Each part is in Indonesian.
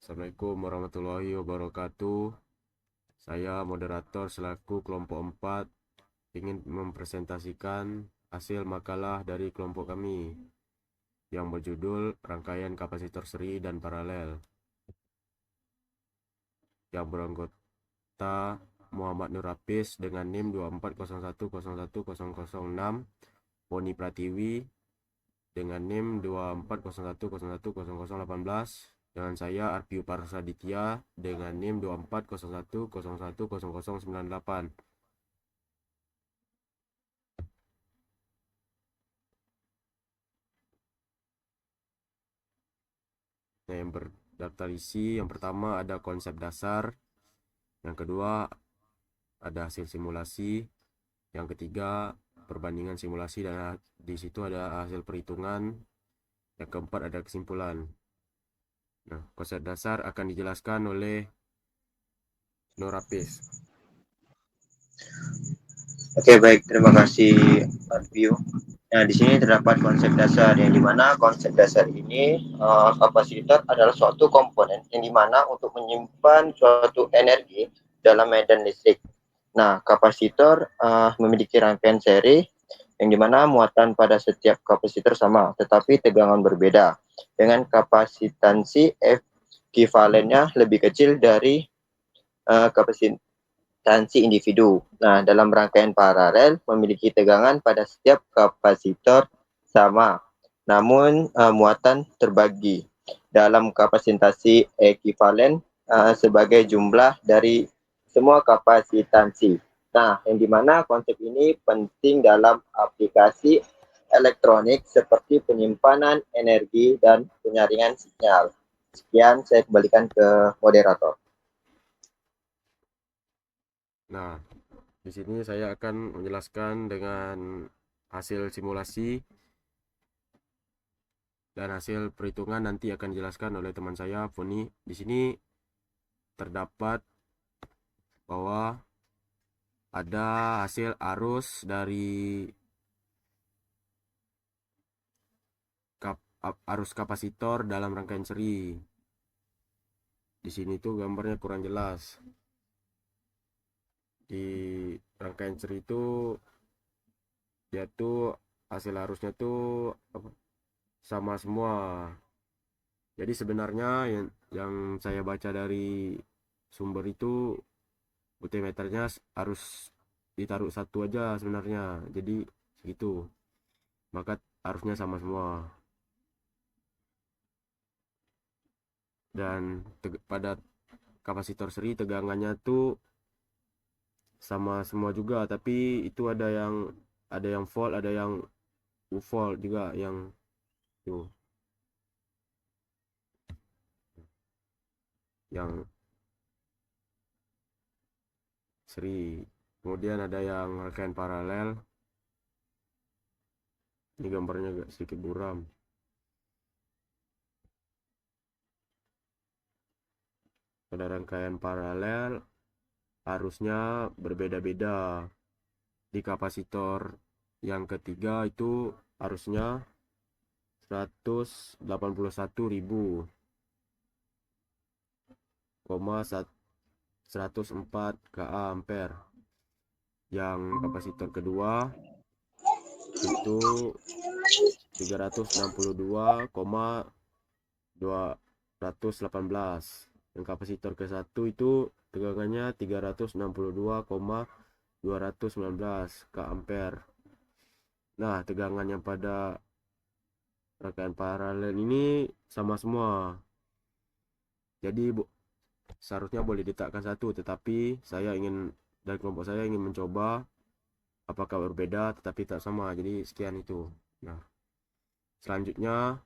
Assalamualaikum warahmatullahi wabarakatuh. Saya moderator selaku kelompok 4 ingin mempresentasikan hasil makalah dari kelompok kami yang berjudul Rangkaian Kapasitor Seri dan Paralel, yang beranggota Muhammad Nur Hafiz dengan NIM 2401010006, Poni Pratiwi dengan NIM 2401010018, dengan saya Arpiu Parsaditya dengan NIM 2401010098. Nah, yang berdaftar isi yang pertama ada konsep dasar, yang kedua ada hasil simulasi, yang ketiga perbandingan simulasi dan di situ ada hasil perhitungan, yang keempat ada kesimpulan. Nah, konsep dasar akan dijelaskan oleh Nur Hafiz. Oke, baik. Terima kasih, Arvio. Nah, di sini terdapat konsep dasar yang dimana konsep dasar ini kapasitor adalah suatu komponen yang dimana untuk menyimpan suatu energi dalam medan listrik. Nah, kapasitor memiliki rangkaian seri yang dimana muatan pada setiap kapasitor sama, tetapi tegangan berbeda. Dengan kapasitansi ekivalennya lebih kecil dari kapasitansi individu. Nah, dalam rangkaian paralel memiliki tegangan pada setiap kapasitor sama, namun muatan terbagi dalam kapasitansi ekivalen sebagai jumlah dari semua kapasitansi. Nah, yang dimana konsep ini penting dalam aplikasi elektronik seperti penyimpanan energi dan penyaringan sinyal. Sekian, saya kembalikan ke moderator. Nah, di sini saya akan menjelaskan dengan hasil simulasi dan hasil perhitungan nanti akan dijelaskan oleh teman saya, Foni. Di sini terdapat bahwa ada hasil arus dari arus kapasitor dalam rangkaian seri. Di sini tuh gambarnya kurang jelas. Di rangkaian seri itu dia tuh hasil arusnya tuh sama semua. Jadi sebenarnya yang saya baca dari sumber itu multimeternya harus ditaruh satu aja sebenarnya. Jadi segitu. Maka arusnya sama semua. Dan pada kapasitor seri tegangannya tuh sama semua juga, tapi itu ada yang volt, ada yang volt juga yang tuh yang seri. Kemudian ada yang rangkaian paralel. Ini gambarnya agak sedikit buram. Pada rangkaian paralel arusnya berbeda-beda. Di kapasitor yang ketiga itu arusnya 181.104 ka ampere. Yang kapasitor kedua itu 362,218. Yang kapasitor ke satu itu tegangannya 362,219 ka ampere. Nah, tegangan yang pada rangkaian paralel ini sama semua. Jadi seharusnya boleh diletakkan satu, tetapi dari kelompok saya ingin mencoba apakah berbeda tetapi tak sama. Jadi sekian itu. Nah, selanjutnya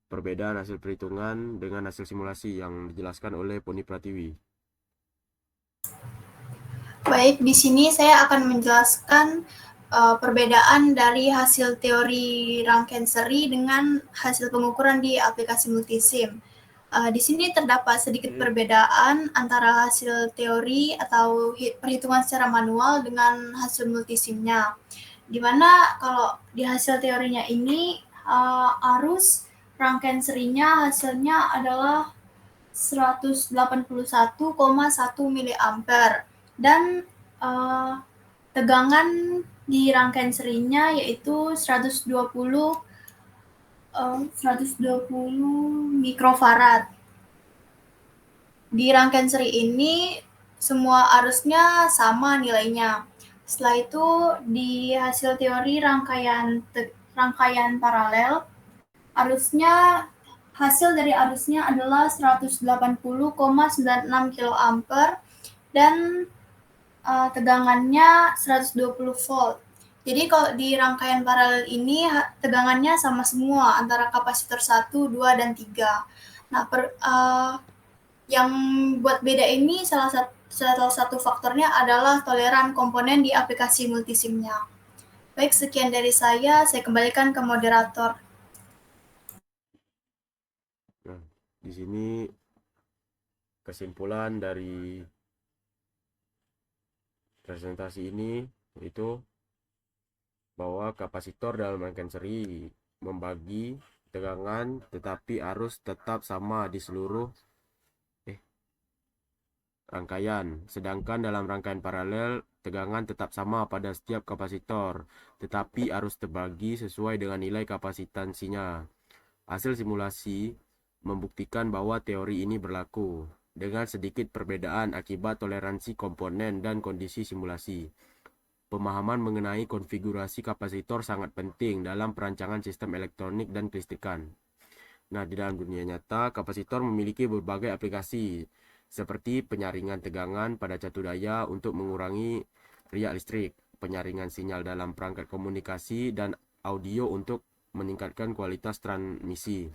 perbedaan hasil perhitungan dengan hasil simulasi yang dijelaskan oleh Poni Pratiwi. Baik, di sini saya akan menjelaskan perbedaan dari hasil teori rangkaian seri dengan hasil pengukuran di aplikasi multisim. Di sini terdapat sedikit perbedaan antara hasil teori atau perhitungan secara manual dengan hasil multisimnya. Di mana kalau di hasil teorinya ini arus rangkaian serinya hasilnya adalah 181,1 mA dan tegangan di rangkaian serinya yaitu 120 mikrofarad. Di rangkaian seri ini semua arusnya sama nilainya. Setelah itu di hasil teori rangkaian paralel, hasil dari arusnya adalah 180,96 kA dan tegangannya 120 volt. Jadi kalau di rangkaian paralel ini tegangannya sama semua antara kapasitor 1, 2, dan 3. Nah, yang buat beda ini salah satu faktornya adalah toleran komponen di aplikasi multisimnya. Baik, sekian dari saya kembalikan ke moderator. Nah, di sini kesimpulan dari presentasi ini yaitu bahwa kapasitor dalam rangkaian seri membagi tegangan tetapi arus tetap sama di seluruh rangkaian, sedangkan dalam rangkaian paralel tegangan tetap sama pada setiap kapasitor tetapi arus terbagi sesuai dengan nilai kapasitansinya. Hasil simulasi membuktikan bahwa teori ini berlaku dengan sedikit perbedaan akibat toleransi komponen dan kondisi simulasi. Pemahaman mengenai konfigurasi kapasitor sangat penting dalam perancangan sistem elektronik dan kelistrikan. Nah, di dalam dunia nyata, kapasitor memiliki berbagai aplikasi, seperti penyaringan tegangan pada catu daya untuk mengurangi riak listrik, penyaringan sinyal dalam perangkat komunikasi dan audio untuk meningkatkan kualitas transmisi,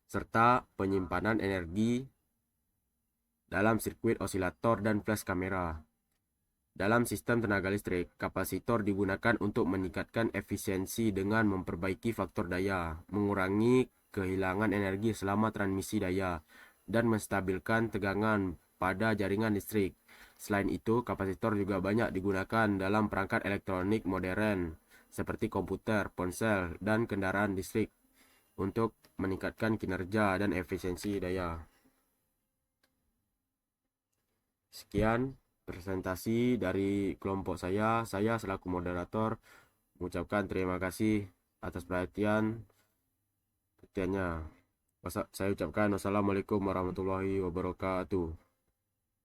serta penyimpanan energi dalam sirkuit osilator dan flash kamera. Dalam sistem tenaga listrik, kapasitor digunakan untuk meningkatkan efisiensi dengan memperbaiki faktor daya, mengurangi kehilangan energi selama transmisi daya, dan menstabilkan tegangan pada jaringan listrik. Selain itu, kapasitor juga banyak digunakan dalam perangkat elektronik modern, seperti komputer, ponsel, dan kendaraan listrik, untuk meningkatkan kinerja dan efisiensi daya. Sekian presentasi dari kelompok saya selaku moderator mengucapkan terima kasih atas perhatiannya. Saya ucapkan wassalamualaikum warahmatullahi wabarakatuh.